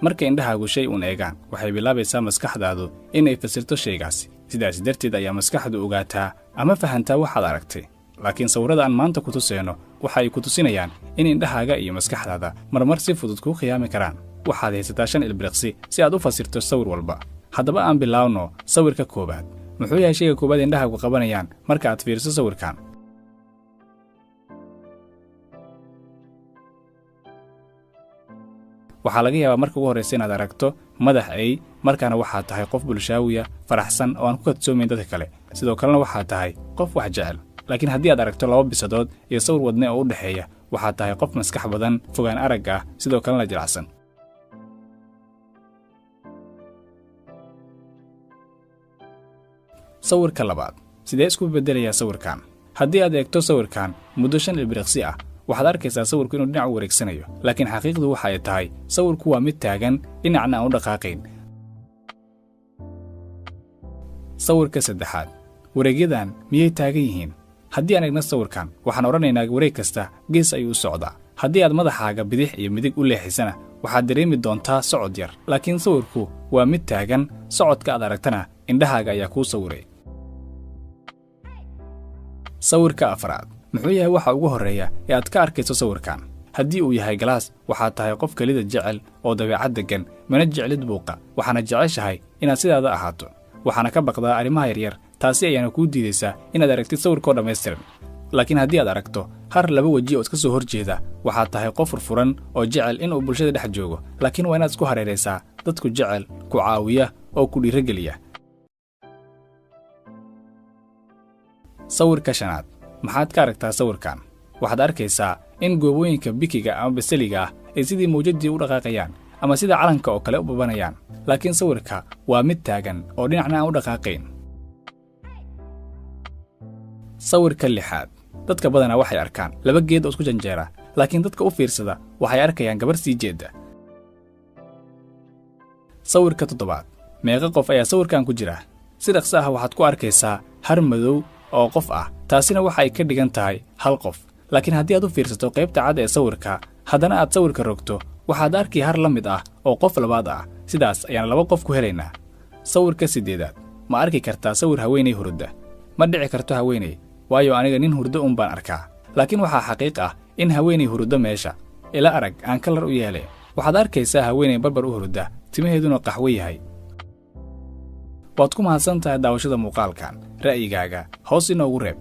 marka indhahaagu shay uun eegaan waxay bilaabaysaa maskaxdaadu inay fasirto shaygaasi sidaas darteed ayaa maskaxdu ogaataa ama fahantaa waxaad aragtay laakiin sawirada aan maanta ku tuseyno waxa ay ku tusinayaan in indhahaaga iyo maskaxdaada marmar si fudud kuu khiyaami karaan waxaad haysataa 5 ilbiriqsi si aad u fasirto sawir walba haddaba aan bilaawno sawirka koobaad muxuu yahay shayga koobaad indhahaagu qabanayaan marka aad fiiriso sawirkan waxaa laga yaabaa marka ugu horreysa inaad aragto madax ay markaana waxaad tahay qof bulshaawiya faraxsan oo aan ku kadsoomayn dadka kale sidoo kalena waxaad tahay qof wax jecel laakiin haddii aad aragto 2 bisadood iyo sawir wadne oo u dhexeeya waxaad tahay qof maskax badan fogaan arag ah sidoo kalena jilicsan sawirka labaad sidee isku bedelayaa sawirkan haddii aad eegto sawirkan muddo 5 ilbiriqsi ah waxaad arkaysaa sawirku inuu dhinac u wareegsanayo laakiin xaqiiqdu waxa ay tahay sawirku waa mid taagan dhinacna aan u dhaqaaqayn sawirka saddexaad wareegyadan miyay taagan yihiin haddii aan eegno sawirkan waxaan odhanaynaa wareeg kasta gees ayuu u socdaa haddii aad madaxaaga bidix iyo midig u leexisana waxaad dareemi doontaa socod yar laakiin sawirku waa mid taagan socodka aad aragtana indhahaaga ayaa kuu sawiray sawirka afraad muxuu yahay waxa ugu horreeya ee aad ka arkayso sawirkan haddii uu yahay galaas waxaad tahay qof kelida jecel oo dabeecad deggan mana jeclid buuqa waxaana jeceshahay inaad sidaada ahaato waxaana ka baqdaa arrimaha yaryar taasi ayaana kuu diidaysaa inaad aragtid sawirkoo dhammaystiran laakiin haddii aad aragto har 2 weji oo iska soo horjeeda waxaad tahay qof furfuran oo jecel inuu bulshada dhex joogo laakiin waa inaad isku hareeraysaa dadku jecel ku caawiya oo ku dhiirigeliya sawirka shanaad maxaad ka aragtaa sawirkan waxaad arkaysaa in goobooyinka bikiga ama basaliga ah ay sidii mawjadii u dhaqaaqayaan ama sida calanka oo kale u babanayaan laakiin sawirka waa mid taagan oo dhinacna aan u dhaqaaqayn sawirka lixaad dadka badanaa waxay arkaan 2 geed oo isku janjeera laakiin dadka u fiirsada waxay arkayaan gabar sii jeeda sawirka toddobaad meeqa qof ayaa sawirkan ku jira si dhaqso ah waxaad ku arkaysaa har madow oo qof ah taasina waxa ay ka dhigan tahay 1 qof laakiin haddii aad u fiirsato qaybta cad ee sawirka haddana aad sawirka rogto waxaad arki har la mid ah oo qof labaad ah sidaas ayaan 2 qof ku helaynaa sawirka 8aad ma arki kartaa sawir haweeney hurda ma dhici karto haweeney waayo aniga nin hurdo baan arkaa laakiin waxaa xaqiiq ah in haweeney hurdo meesha ila arag aan kalar u yeelay waxaad arkaysaa haweeney barbar u hurda timaheeduna qaxwe yahay waad ku mahadsantahay daawashada muuqaalkan ra'yigaaga hoos inoogu reeb